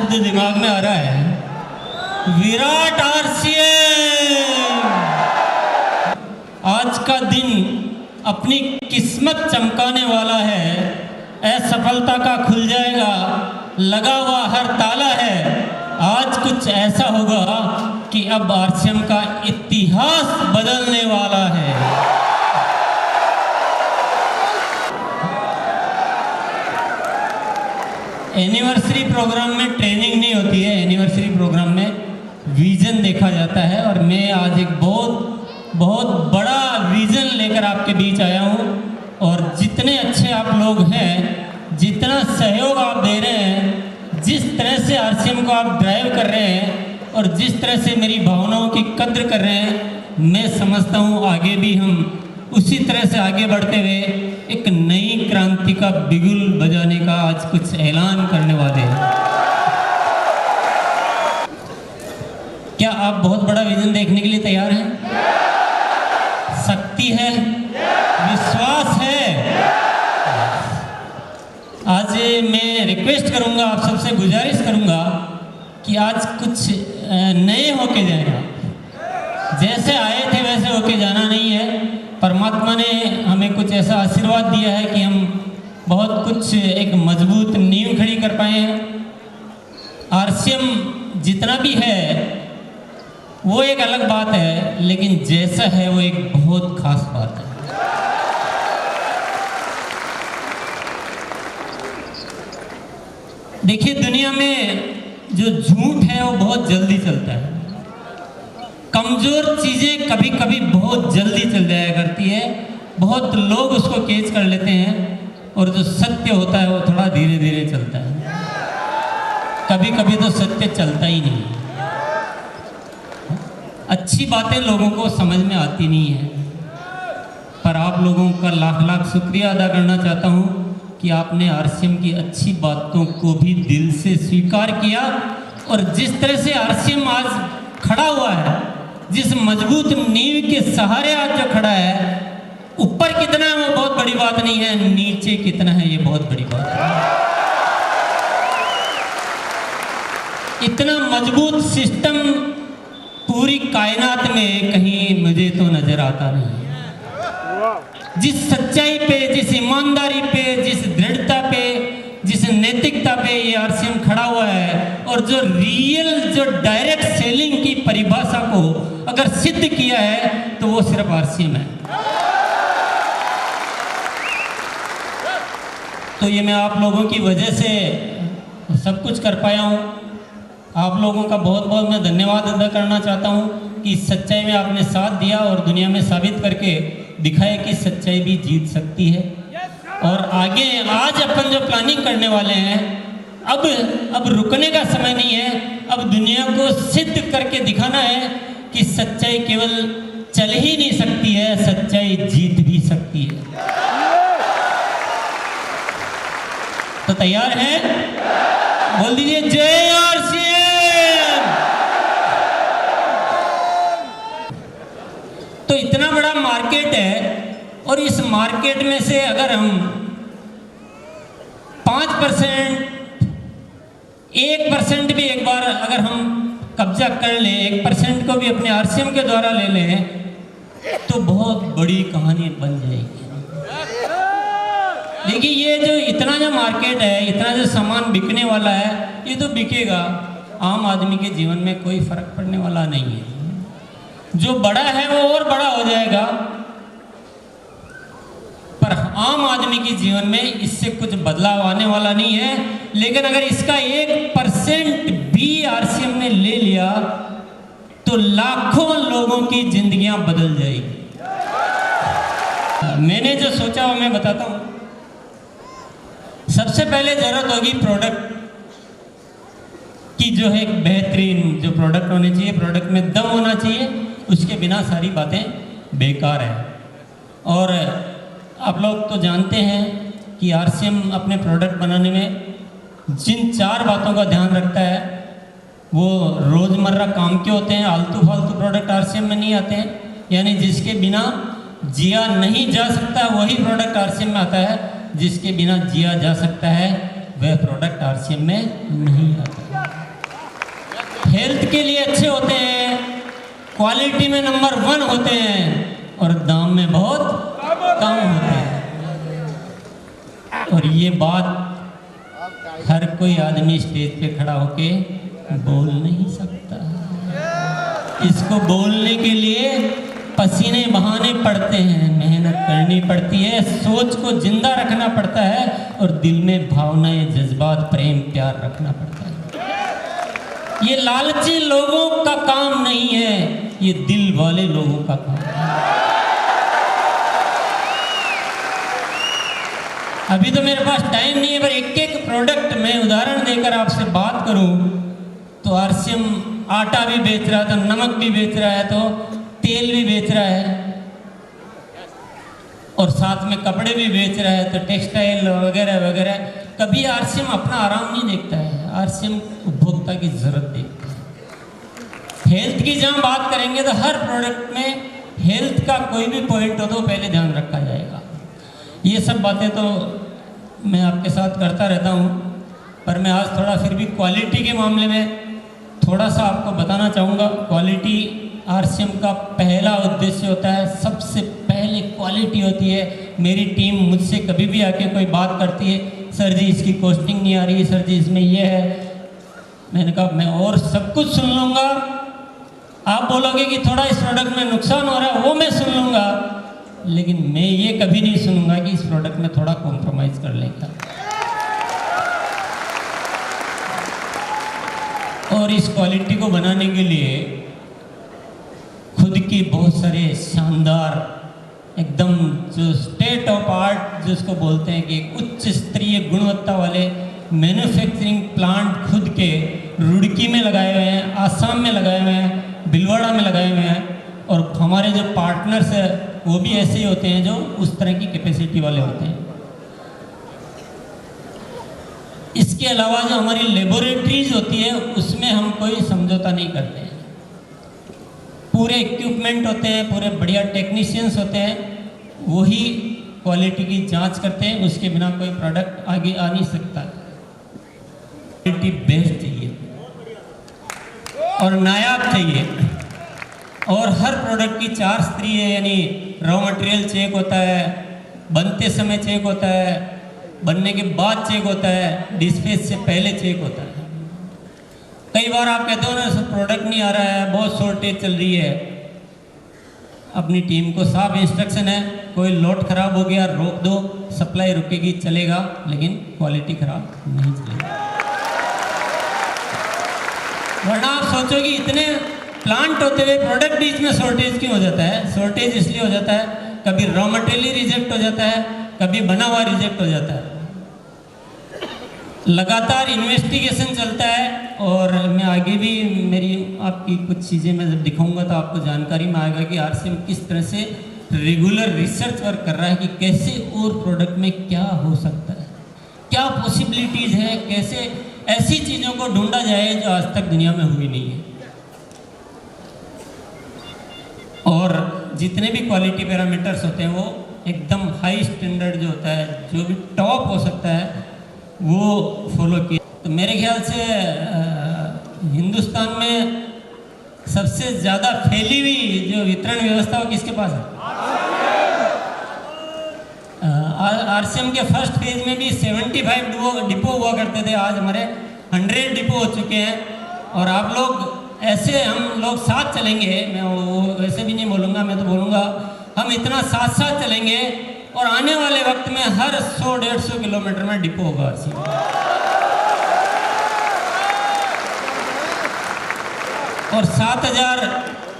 शब्द दिमाग में आ रहा है, विराट आरसीएम। आज का दिन अपनी किस्मत चमकाने वाला है, असफलता का खुल जाएगा लगा हुआ हर ताला है। आज कुछ ऐसा होगा कि अब आरसीएम का इतिहास बदलने वाला है। एनिवर्सरी प्रोग्राम में ट्रेनिंग नहीं होती है, एनिवर्सरी प्रोग्राम में विजन देखा जाता है। और मैं आज एक बहुत बड़ा विजन लेकर आपके बीच आया हूँ। और जितने अच्छे आप लोग हैं, जितना सहयोग आप दे रहे हैं, जिस तरह से आरसीएम को आप ड्राइव कर रहे हैं और जिस तरह से मेरी भावनाओं की कद्र कर रहे हैं, मैं समझता हूँ आगे भी हम उसी तरह से आगे बढ़ते हुए एक नई क्रांति का बिगुल बजाने का आज कुछ ऐलान करने वाले हैं। क्या आप बहुत बड़ा विजन देखने के लिए तैयार हैं? शक्ति है, विश्वास है। आज मैं रिक्वेस्ट करूंगा, आप सबसे गुजारिश करूंगा कि आज कुछ नए होके जाएगा। जैसे आए थे वैसे होके जाना नहीं है। परमात्मा ने हमें कुछ ऐसा आशीर्वाद दिया है कि हम बहुत कुछ एक मजबूत नींव खड़ी कर पाए हैं। आरसीएम जितना भी है वो एक अलग बात है, लेकिन जैसा है वो एक बहुत खास बात है। देखिए, दुनिया में जो झूठ है वो बहुत जल्दी चलता है। कमजोर चीजें कभी कभी बहुत जल्दी चल जाया करती है, बहुत लोग उसको कैच कर लेते हैं। और जो सत्य होता है वो थोड़ा धीरे धीरे चलता है। कभी कभी तो सत्य चलता ही नहीं। अच्छी बातें लोगों को समझ में आती नहीं है। पर आप लोगों का लाख लाख शुक्रिया अदा करना चाहता हूँ कि आपने आरसीएम की अच्छी बातों को भी दिल से स्वीकार किया। और जिस तरह से आरसीएम आज खड़ा हुआ है, जिस मजबूत नींव के सहारे आज जो खड़ा है, ऊपर कितना है वो बहुत बड़ी बात नहीं है, नीचे कितना है ये बहुत बड़ी बात है। इतना मजबूत सिस्टम पूरी कायनात में कहीं मुझे तो नजर आता नहीं। जिस सच्चाई पे, जिस ईमानदारी पे, जिस दृढ़ता पे, जिस नैतिकता पे ये आरसीएम खड़ा हुआ है, और जो रियल, जो डायरेक्ट सेलिंग की परिभाषा को अगर सिद्ध किया है तो वो सिर्फ आरसीएम है। तो ये मैं आप लोगों की वजह से सब कुछ कर पाया हूँ। आप लोगों का बहुत बहुत मैं धन्यवाद अदा करना चाहता हूँ कि सच्चाई में आपने साथ दिया और दुनिया में साबित करके दिखाया कि सच्चाई भी जीत सकती है। और आगे आज अपन जो प्लानिंग करने वाले हैं, अब रुकने का समय नहीं है। अब दुनिया को सिद्ध करके दिखाना है कि सच्चाई केवल चल ही नहीं सकती है, सच्चाई जीत भी सकती है। तो तैयार हैं? बोल दीजिए जय आरसीएम। तो इतना बड़ा मार्केट है, और इस मार्केट में से अगर हम 5%, 1% भी एक बार अगर हम कब्जा कर ले, 1% को भी अपने आरसीएम के द्वारा ले लें, तो बहुत बड़ी कहानी बन जाएगी। देखिए, ये जो इतना जो मार्केट है, इतना जो सामान बिकने वाला है, ये तो बिकेगा। आम आदमी के जीवन में कोई फर्क पड़ने वाला नहीं है। जो बड़ा है वो और बड़ा हो जाएगा, पर आम आदमी के जीवन में इससे कुछ बदलाव आने वाला नहीं है। लेकिन अगर इसका 1% भी आरसीएम ने ले लिया तो लाखों लोगों की जिंदगियां बदल जाएगी। मैंने जो सोचा वो मैं बताता हूं। सबसे पहले जरूरत होगी प्रोडक्ट की, जो है एक बेहतरीन जो प्रोडक्ट होने चाहिए, प्रोडक्ट में दम होना चाहिए। उसके बिना सारी बातें बेकार है। और आप लोग तो जानते हैं कि आरसीएम अपने प्रोडक्ट बनाने में जिन 4 बातों का ध्यान रखता है वो रोज़मर्रा काम के होते हैं। आलतू फालतू प्रोडक्ट आरसीएम में नहीं आते हैं। यानी जिसके बिना जिया नहीं जा सकता वही प्रोडक्ट आरसीएम में आता है, जिसके बिना जिया जा सकता है वह प्रोडक्ट आरसीएम में नहीं आता। हेल्थ के लिए अच्छे होते हैं, क्वालिटी में नंबर 1 होते हैं और दाम में बहुत कम होते हैं। और ये बात हर कोई आदमी स्टेज पे खड़ा होके बोल नहीं सकता। इसको बोलने के लिए पसीने बहाने पड़ते हैं, मेहनत करनी पड़ती है, सोच को जिंदा रखना पड़ता है और दिल में भावनाएं, जज्बात, प्रेम, प्यार रखना पड़ता है। ये लालची लोगों का काम नहीं है, ये दिल वाले लोगों का काम है। अभी तो मेरे पास टाइम नहीं है, पर एक एक प्रोडक्ट मैं उदाहरण देकर आपसे बात करूं तो आरसीएम आटा भी बेच रहा था, नमक भी बेच रहा है, तो तेल भी बेच रहा है और साथ में कपड़े भी बेच रहा है, तो टेक्सटाइल वगैरह वगैरह। कभी आरसीएम अपना आराम नहीं देखता है, आरसीएम उपभोक्ता की जरूरत देखता है। हेल्थ की जहाँ बात करेंगे तो हर प्रोडक्ट में हेल्थ का कोई भी पॉइंट हो तो पहले ध्यान रखा जाएगा। ये सब बातें तो मैं आपके साथ करता रहता हूँ, पर मैं आज थोड़ा फिर भी क्वालिटी के मामले में थोड़ा सा आपको बताना चाहूँगा। क्वालिटी आरसीएम का पहला उद्देश्य होता है, सबसे पहले क्वालिटी होती है। मेरी टीम मुझसे कभी भी आके कोई बात करती है, सर जी इसकी कॉस्टिंग नहीं आ रही, सर जी इसमें ये है, मैंने कहा मैं और सब कुछ सुन लूँगा, आप बोलोगे कि थोड़ा इस प्रोडक्ट में नुकसान हो रहा है वो मैं सुन लूँगा, लेकिन मैं ये कभी नहीं सुनूंगा कि इस प्रोडक्ट में थोड़ा कॉम्प्रोमाइज कर लेगा। और इस क्वालिटी को बनाने के लिए खुद की बहुत सारे शानदार एकदम जो स्टेट ऑफ आर्ट जिसको बोलते हैं कि उच्च स्तरीय गुणवत्ता वाले मैन्युफैक्चरिंग प्लांट खुद के रुड़की में लगाए हुए हैं, आसाम में लगाए हुए हैं, भीलवाड़ा में लगाए हुए हैं। और हमारे जो पार्टनर्स हैं वो भी ऐसे ही होते हैं जो उस तरह की कैपेसिटी वाले होते हैं। इसके अलावा जो हमारी लेबोरेटरीज होती है उसमें हम कोई समझौता नहीं करते हैं। पूरे इक्विपमेंट होते हैं, पूरे बढ़िया टेक्नीशियंस होते हैं, वही क्वालिटी की जांच करते हैं, उसके बिना कोई प्रोडक्ट आगे आ नहीं सकता। क्वालिटी बेस्ट चाहिए और नायाब चाहिए। और हर प्रोडक्ट की 4 स्तरीय है, यानी रॉ मटेरियल चेक होता है, बनते समय चेक होता है, बनने के बाद चेक होता है, डिस्पैच से पहले चेक होता है। कई बार आप कहते हो ना प्रोडक्ट नहीं आ रहा है, बहुत शॉर्टेज चल रही है, अपनी टीम को साफ इंस्ट्रक्शन है, कोई लोड खराब हो गया रोक दो, सप्लाई रुकेगी चलेगा, लेकिन क्वालिटी खराब नहीं चलेगी। वरना आप सोचो कि इतने प्लांट होते हुए प्रोडक्ट बीच में शॉर्टेज क्यों हो जाता है? शॉर्टेज इसलिए हो जाता है, कभी रॉ मटेरियल ही रिजेक्ट हो जाता है, कभी बना हुआ रिजेक्ट हो जाता है। लगातार इन्वेस्टिगेशन चलता है और मैं आगे भी मेरी आपकी कुछ चीज़ें मैं जब दिखाऊंगा तो आपको जानकारी में आएगा कि आरसीएम किस तरह से रेगुलर रिसर्च वर्क कर रहा है कि कैसे और प्रोडक्ट में क्या हो सकता है, क्या पॉसिबिलिटीज़ है, कैसे ऐसी चीज़ों को ढूंढा जाए जो आज तक दुनिया में हुई नहीं है। और जितने भी क्वालिटी पैरामीटर्स होते हैं वो एकदम हाई स्टैंडर्ड जो होता है, जो भी टॉप हो सकता है वो फॉलो किया। तो मेरे ख्याल से हिंदुस्तान में सबसे ज़्यादा फैली हुई जो वितरण व्यवस्था वो किसके पास है? आरसीएम के फर्स्ट फेज में भी 75 डिपो हुआ करते थे, आज हमारे 100 डिपो हो चुके हैं। और आप लोग ऐसे हम लोग साथ चलेंगे, मैं वो वैसे भी नहीं बोलूँगा, मैं तो बोलूँगा हम इतना साथ साथ चलेंगे और आने वाले वक्त में हर 100-150 किलोमीटर में डिपो होगा आरसीएम। और 7000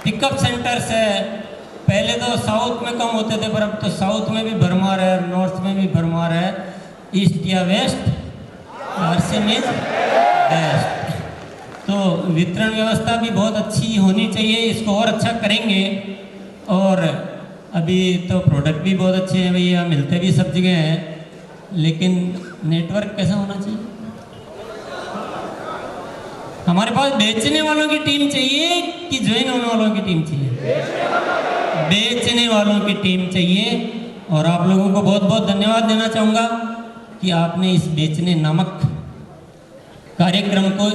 पिकअप सेंटर्स है। पहले तो साउथ में कम होते थे, पर अब तो साउथ में भी भरमार है, नॉर्थ में भी भरमार है, ईस्ट या वेस्ट आरसीएम इज बेस्ट। तो वितरण व्यवस्था भी बहुत अच्छी होनी चाहिए, इसको और अच्छा करेंगे। और अभी तो प्रोडक्ट भी बहुत अच्छे हैं भैया, मिलते भी सब जगह हैं, लेकिन नेटवर्क कैसा होना चाहिए? हमारे पास बेचने वालों की टीम चाहिए कि ज्वाइन होने वालों की टीम चाहिए? बेचने वालों की टीम चाहिए। और आप लोगों को बहुत बहुत धन्यवाद देना चाहूँगा कि आपने इस बेचने नामक कार्यक्रम को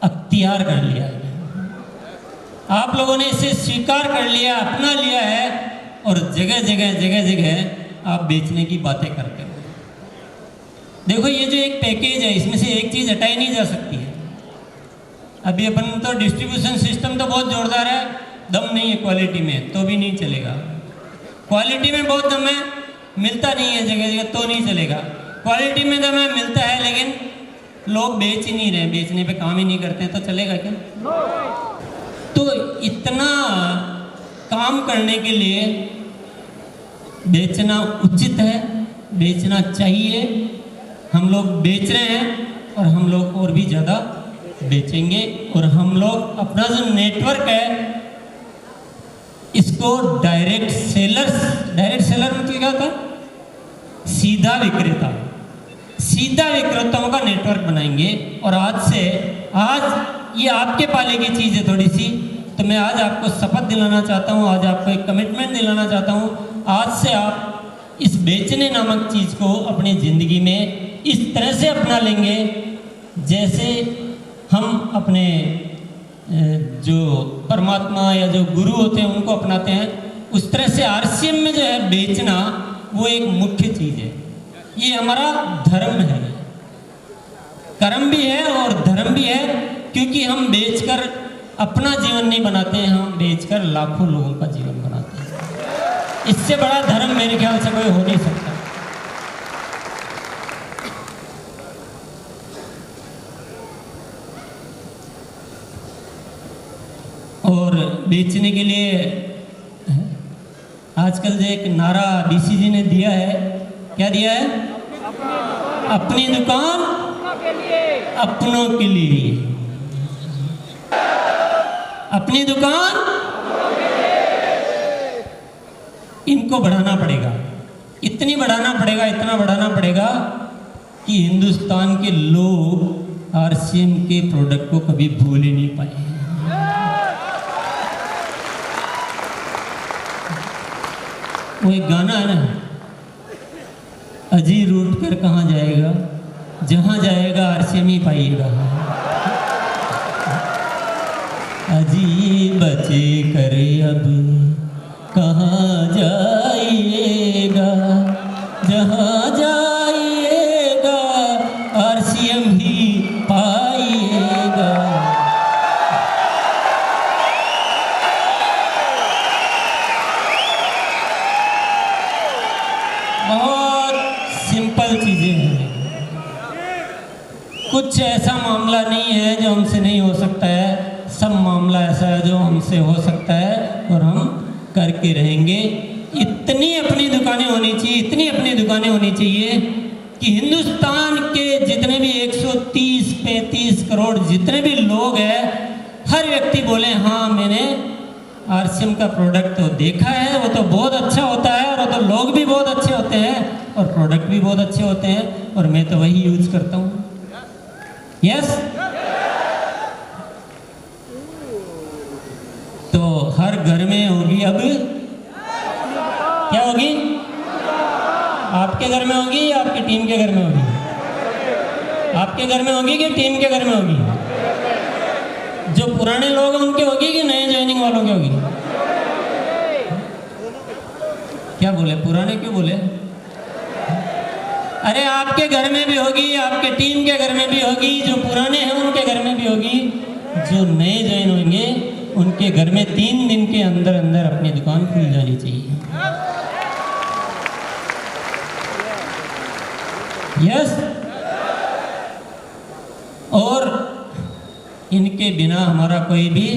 अख्तियार कर लिया है, आप लोगों ने इसे स्वीकार कर लिया, अपना लिया है और जगह जगह आप बेचने की बातें करते हो। देखो ये जो एक पैकेज है, इसमें से एक चीज़ हटाई नहीं जा सकती है। अभी अपन तो डिस्ट्रीब्यूशन सिस्टम तो बहुत जोरदार है, दम नहीं है क्वालिटी में तो भी नहीं चलेगा। क्वालिटी में बहुत दम है, मिलता नहीं है जगह जगह तो नहीं चलेगा। क्वालिटी में दम है, मिलता है, लेकिन लोग बेच ही नहीं रहे, बेचने पे काम ही नहीं करते हैं, तो चलेगा क्या? तो इतना काम करने के लिए बेचना उचित है, बेचना चाहिए। हम लोग बेच रहे हैं और हम लोग और भी ज़्यादा बेचेंगे। और हम लोग अपना जो नेटवर्क है इसको डायरेक्ट सेलर मतलब क्या होता है? सीधा विक्रेताओं का नेटवर्क बनाएंगे। और आज ये आपके पाले की चीज़ है थोड़ी सी, तो मैं आज आपको शपथ दिलाना चाहता हूँ, आज आपको एक कमिटमेंट दिलाना चाहता हूँ। आज से आप इस बेचने नामक चीज़ को अपनी ज़िंदगी में इस तरह से अपना लेंगे जैसे हम अपने जो परमात्मा या जो गुरु होते हैं उनको अपनाते हैं। उस तरह से आरसीएम में जो है बेचना वो एक मुख्य चीज़ है। ये हमारा धर्म है, कर्म भी है और धर्म भी है, क्योंकि हम बेचकर अपना जीवन नहीं बनाते हैं, हम बेचकर लाखों लोगों का जीवन बनाते हैं। इससे बड़ा धर्म मेरे ख्याल से कोई हो नहीं सकता। और बेचने के लिए आजकल जो एक नारा डीसी जी ने दिया है, क्या दिया है? अपनी दुकान अपनों के लिए, अपनी दुकान इनको बढ़ाना पड़ेगा, इतना बढ़ाना पड़ेगा कि हिंदुस्तान के लोग आरसीएम के प्रोडक्ट को कभी भूल ही नहीं पाए। वो एक गाना है ना, अजी रूट कर कहाँ जाएगा, जहाँ जाएगा आरसीएम ही पाइएगा। अजी बचे कर अब कहाँ जाइएगा, जहाँ जाइएगा आरसीएम ही पाइएगा। बहुत सिंपल चीज़ें हैं, कुछ ऐसा मामला नहीं है जो हमसे नहीं हो सकता है, सब मामला ऐसा है जो हमसे हो सकता है और हम करके रहेंगे। इतनी अपनी दुकानें होनी चाहिए कि हिंदुस्तान के जितने भी 130-35 करोड़ जितने भी लोग हैं, हर व्यक्ति बोले हाँ मैंने आरसीएम का प्रोडक्ट तो देखा है, वो तो बहुत अच्छा होता है और वो तो लोग भी बहुत अच्छे होते हैं और प्रोडक्ट भी बहुत अच्छे होते हैं और मैं तो वही यूज करता हूँ। यस, तो हर घर में होगी अब, क्या होगी? आपके घर में होगी या आपकी टीम के घर में होगी? आपके घर में होगी कि टीम के घर में होगी? जो पुराने लोग हैं उनके होगी कि नए ज्वाइनिंग वालों के होगी? क्या बोले, पुराने क्यों बोले? अरे आपके घर में भी होगी, आपके टीम के घर में भी होगी, जो पुराने हैं उनके घर में भी होगी, जो नए ज्वाइन होंगे उनके घर में 3 दिन के अंदर अंदर अपनी दुकान खुल जानी चाहिए। यस, और इनके बिना हमारा कोई भी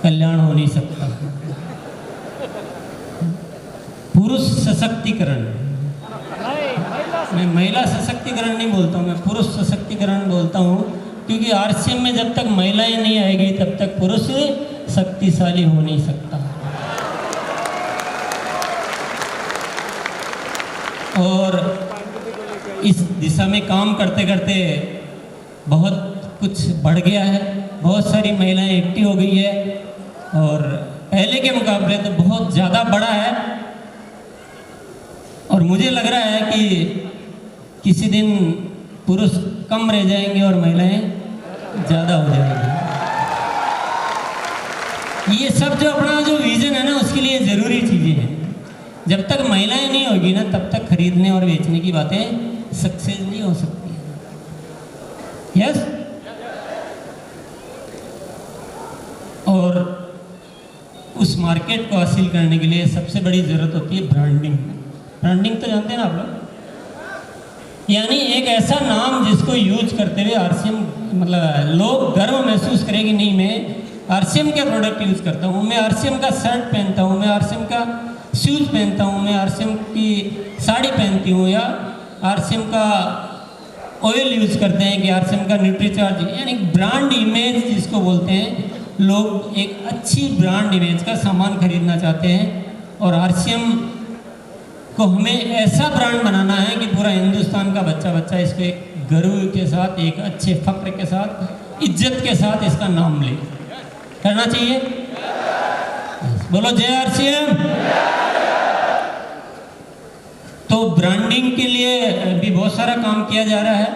कल्याण हो नहीं सकता। पुरुष सशक्तिकरण, मैं महिला सशक्तिकरण नहीं बोलता हूँ, मैं पुरुष सशक्तिकरण बोलता हूँ, क्योंकि आरसीएम में जब तक महिलाएं नहीं आएगी तब तक पुरुष शक्तिशाली हो नहीं सकता। और इस दिशा में काम करते करते बहुत कुछ बढ़ गया है, बहुत सारी महिलाएं एक्टिव हो गई है और पहले के मुकाबले तो बहुत ज़्यादा बढ़ा है। और मुझे लग रहा है कि किसी दिन पुरुष कम रह जाएंगे और महिलाएं ज़्यादा हो जाएगी। ये सब जो अपना जो विज़न है ना, उसके लिए ज़रूरी चीज़ें हैं। जब तक महिलाएं नहीं होगी ना, तब तक खरीदने और बेचने की बातें सक्सेस नहीं हो सकती है। यस। और उस मार्केट को हासिल करने के लिए सबसे बड़ी ज़रूरत होती है ब्रांडिंग। ब्रांडिंग तो जानते हैं ना आप लोग, यानी एक ऐसा नाम जिसको यूज करते हुए आरसीएम मतलब लोग गर्व महसूस करें कि नहीं, मैं आरसीएम के प्रोडक्ट यूज़ करता हूँ, मैं आरसीएम का शर्ट पहनता हूँ, मैं आरसीएम का शूज़ पहनता हूँ, मैं आरसीएम की साड़ी पहनती हूँ, या आरसीएम का ऑयल यूज़ करते हैं, कि आरसीएम का न्यूट्रीचार्ज, यानी ब्रांड इमेज जिसको बोलते हैं। लोग एक अच्छी ब्रांड इमेज का सामान खरीदना चाहते हैं, और आरसीएम को हमें ऐसा ब्रांड बनाना है कि पूरा हिंदुस्तान का बच्चा बच्चा इसको एक गर्व के साथ, एक अच्छे फक्र के साथ, इज्जत के साथ इसका नाम ले। करना चाहिए। बोलो जय आरसीएम। तो ब्रांडिंग के लिए भी बहुत सारा काम किया जा रहा है।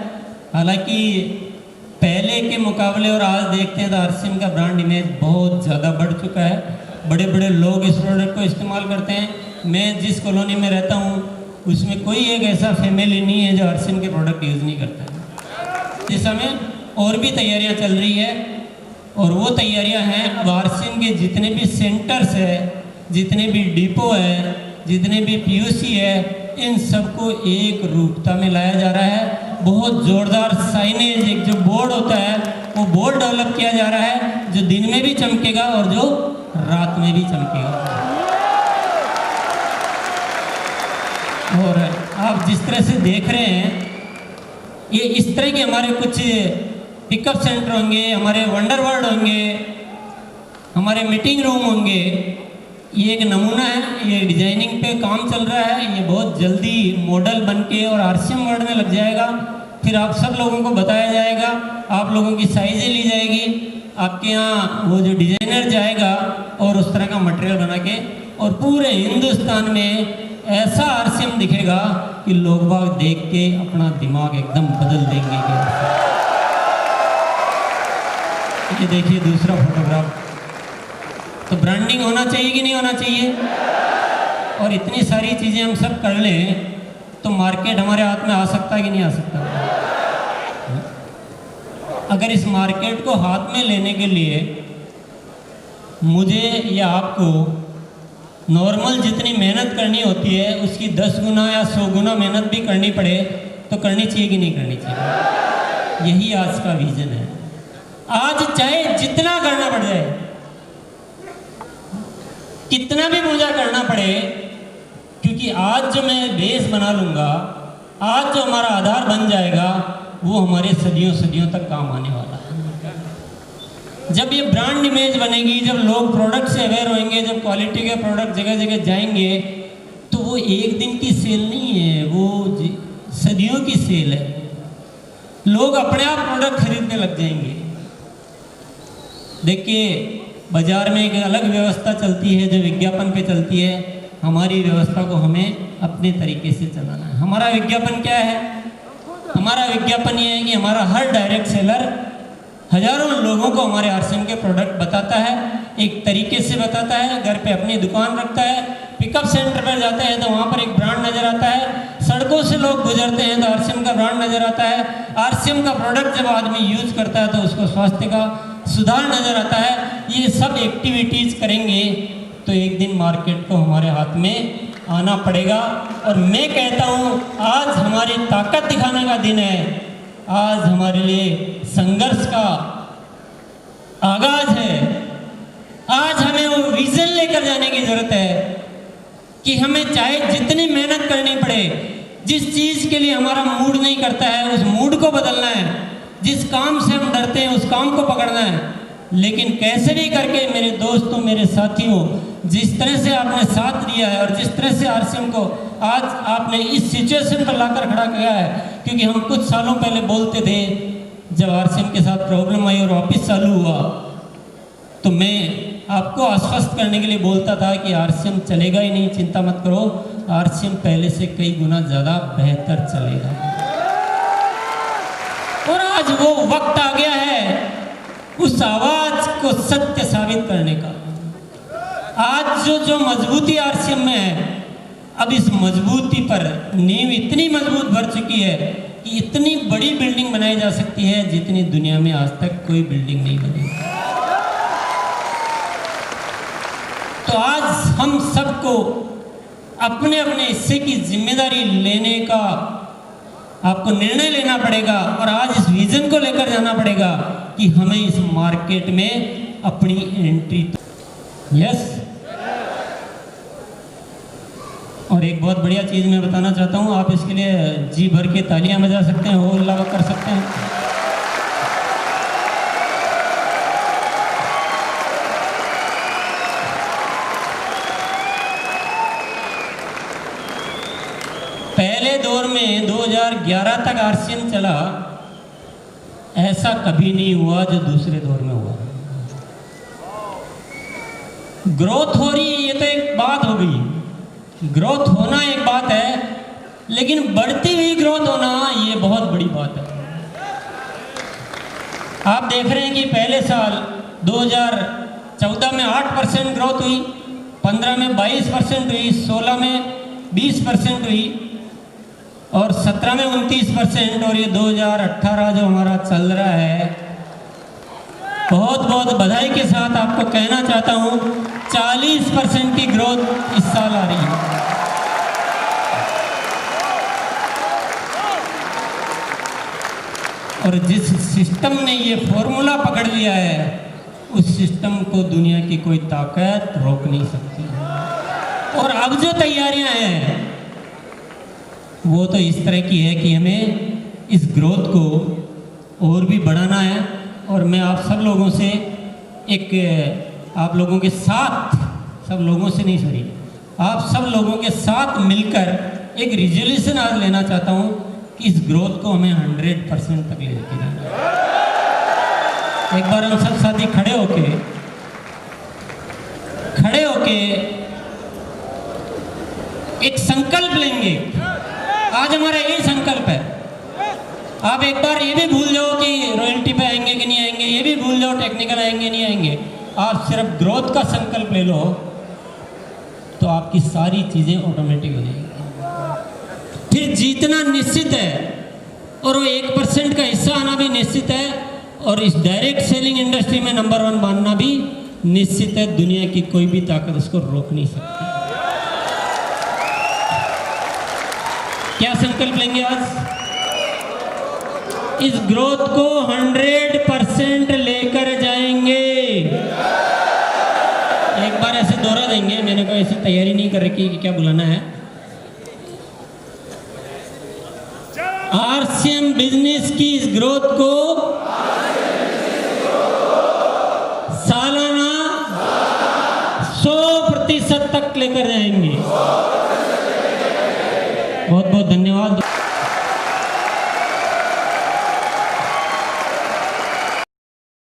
हालांकि पहले के मुकाबले और आज देखते हैं तो आरसीएम का ब्रांड इमेज बहुत ज़्यादा बढ़ चुका है। बड़े बड़े लोग इस प्रोडक्ट को इस्तेमाल करते हैं। मैं जिस कॉलोनी में रहता हूँ उसमें कोई एक ऐसा फैमिली नहीं है जो आरसीएम के प्रोडक्ट यूज़ नहीं करता है। इस समय और भी तैयारियाँ चल रही है, और वो तैयारियां हैं अब आरसीएम के जितने भी सेंटर्स है, जितने भी डिपो है, जितने भी पीयूसी है, इन सबको एक रूपता में लाया जा रहा है। बहुत ज़ोरदार साइनेज, एक जो बोर्ड होता है वो बोर्ड डेवलप किया जा रहा है, जो दिन में भी चमकेगा और जो रात में भी चमकेगा। और आप जिस तरह से देख रहे हैं, ये इस तरह के हमारे कुछ पिकअप सेंटर होंगे, हमारे वंडर वर्ल्ड होंगे, हमारे मीटिंग रूम होंगे। ये एक नमूना है, ये डिजाइनिंग पे काम चल रहा है। ये बहुत जल्दी मॉडल बन के और आरसीएम वर्ल्ड में लग जाएगा। फिर आप सब लोगों को बताया जाएगा, आप लोगों की साइजें ली जाएगी, आपके यहाँ वो जो डिजाइनर जाएगा और उस तरह का मटेरियल बना के, और पूरे हिंदुस्तान में ऐसा आरसीएम दिखेगा कि लोग बाग देख के अपना दिमाग एकदम बदल देंगे। ये देखिए दूसरा फोटोग्राफ। तो ब्रांडिंग होना चाहिए कि नहीं होना चाहिए? और इतनी सारी चीज़ें हम सब कर लें तो मार्केट हमारे हाथ में आ सकता है कि नहीं आ सकता? अगर इस मार्केट को हाथ में लेने के लिए मुझे या आपको नॉर्मल जितनी मेहनत करनी होती है उसकी 10 गुना या 100 गुना मेहनत भी करनी पड़े तो करनी चाहिए कि नहीं करनी चाहिए? यही आज का विजन है। आज चाहे जितना करना पड़ जाए, कितना भी पूजा करना पड़े, क्योंकि आज जो मैं बेस बना लूँगा, आज जो हमारा आधार बन जाएगा, वो हमारे सदियों सदियों तक काम आने वाला है। जब ये ब्रांड इमेज बनेगी, जब लोग प्रोडक्ट से अवेयर होंगे, जब क्वालिटी के प्रोडक्ट जगह जगह जाएंगे, तो वो एक दिन की सेल नहीं है, वो सदियों की सेल है। लोग अपने आप प्रोडक्ट खरीदने लग जाएंगे। देखिए बाजार में एक अलग व्यवस्था चलती है जो विज्ञापन पे चलती है। हमारी व्यवस्था को हमें अपने तरीके से चलाना है। हमारा विज्ञापन क्या है? हमारा विज्ञापन ये है कि हमारा हर डायरेक्ट सेलर हजारों लोगों को हमारे आरसीएम के प्रोडक्ट बताता है, एक तरीके से बताता है। घर पे अपनी दुकान रखता है, पिकअप सेंटर पर जाते हैं तो वहाँ पर एक ब्रांड नज़र आता है, सड़कों से लोग गुजरते हैं तो आरसीएम का ब्रांड नज़र आता है। आरसीएम का प्रोडक्ट जब आदमी यूज करता है तो उसको स्वास्थ्य का सुधार नज़र आता है। ये सब एक्टिविटीज़ करेंगे तो एक दिन मार्केट को हमारे हाथ में आना पड़ेगा। और मैं कहता हूँ आज हमारी ताकत दिखाने का दिन है। आज हमारे लिए संघर्ष का आगाज है। आज हमें वो विजन लेकर जाने की जरूरत है कि हमें चाहे जितनी मेहनत करनी पड़े, जिस चीज़ के लिए हमारा मूड नहीं करता है उस मूड को बदलना है, जिस काम से हम डरते हैं उस काम को पकड़ना है। लेकिन कैसे भी करके मेरे दोस्तों, मेरे साथियों, जिस तरह से आपने साथ दिया है और जिस तरह से आरसीएम को आज आपने इस सिचुएशन पर लाकर खड़ा किया है, क्योंकि हम कुछ सालों पहले बोलते थे जब आरसीएम के साथ प्रॉब्लम आई और वापस चालू हुआ, तो मैं आपको आश्वस्त करने के लिए बोलता था कि आरसीएम चलेगा ही नहीं, चिंता मत करो, आरसीएम पहले से कई गुना ज़्यादा बेहतर चलेगा। और आज वो वक्त आ गया है उस आवाज को सत्य साबित करने का। आज जो मजबूती आरसीएम में है, अब इस मजबूती पर नींव इतनी मजबूत भर चुकी है कि इतनी बड़ी बिल्डिंग बनाई जा सकती है जितनी दुनिया में आज तक कोई बिल्डिंग नहीं बनी। तो आज हम सबको अपने अपने हिस्से की जिम्मेदारी लेने का आपको निर्णय लेना पड़ेगा और आज इस विजन को लेकर जाना पड़ेगा कि हमें इस मार्केट में अपनी एंट्री यस। और एक बहुत बढ़िया चीज़ मैं बताना चाहता हूँ, आप इसके लिए जी भर के तालियां बजा सकते हैं, हो अल्लाह कर सकते हैं। पहले दौर में 2011 तक आरसीएम चला, ऐसा कभी नहीं हुआ जो दूसरे दौर में हुआ। ग्रोथ हो रही है, ये तो एक बात हो गई, ग्रोथ होना एक बात है, लेकिन बढ़ती हुई ग्रोथ होना ये बहुत बड़ी बात है। आप देख रहे हैं कि पहले साल 2014 में 8% ग्रोथ हुई, 15 में 22% हुई, 16 में 20% हुई और 17 में 29%, और ये 2018 जो हमारा चल रहा है, बहुत बहुत बधाई के साथ आपको कहना चाहता हूँ 40% की ग्रोथ इस साल आ रही है। और जिस सिस्टम ने ये फॉर्मूला पकड़ लिया है, उस सिस्टम को दुनिया की कोई ताकत रोक नहीं सकती। और अब जो तैयारियां हैं वो तो इस तरह की है कि हमें इस ग्रोथ को और भी बढ़ाना है। और मैं आप सब लोगों से आप लोगों के साथ, सब लोगों से नहीं सॉरी, आप सब लोगों के साथ मिलकर एक रिजोल्यूशन आज लेना चाहता हूँ कि इस ग्रोथ को हमें 100% तक ले जाके जाना। एक बार हम सब साथी खड़े होके एक संकल्प लेंगे। आज हमारा यही संकल्प है। आप एक बार ये भी भूल जाओ कि रॉयल्टी पे आएंगे कि नहीं आएंगे, ये भी भूल जाओ टेक्निकल आएंगे नहीं आएंगे। आप सिर्फ ग्रोथ का संकल्प ले लो तो आपकी सारी चीज़ें ऑटोमेटिक हो जाएंगी। फिर जीतना निश्चित है और वो 1% का हिस्सा आना भी निश्चित है, और इस डायरेक्ट सेलिंग इंडस्ट्री में नंबर 1 बनना भी निश्चित है। दुनिया की कोई भी ताकत उसको रोक नहीं सकती। क्या संकल्प लेंगे आज? इस ग्रोथ को 100% लेकर जाएंगे। एक बार ऐसे दोहरा देंगे, मैंने कोई ऐसी तैयारी नहीं कर रखी कि क्या बुलाना है। आरसीएम बिजनेस की इस ग्रोथ को सालाना 100% तक लेकर जाएंगे। बहुत बहुत धन्यवाद।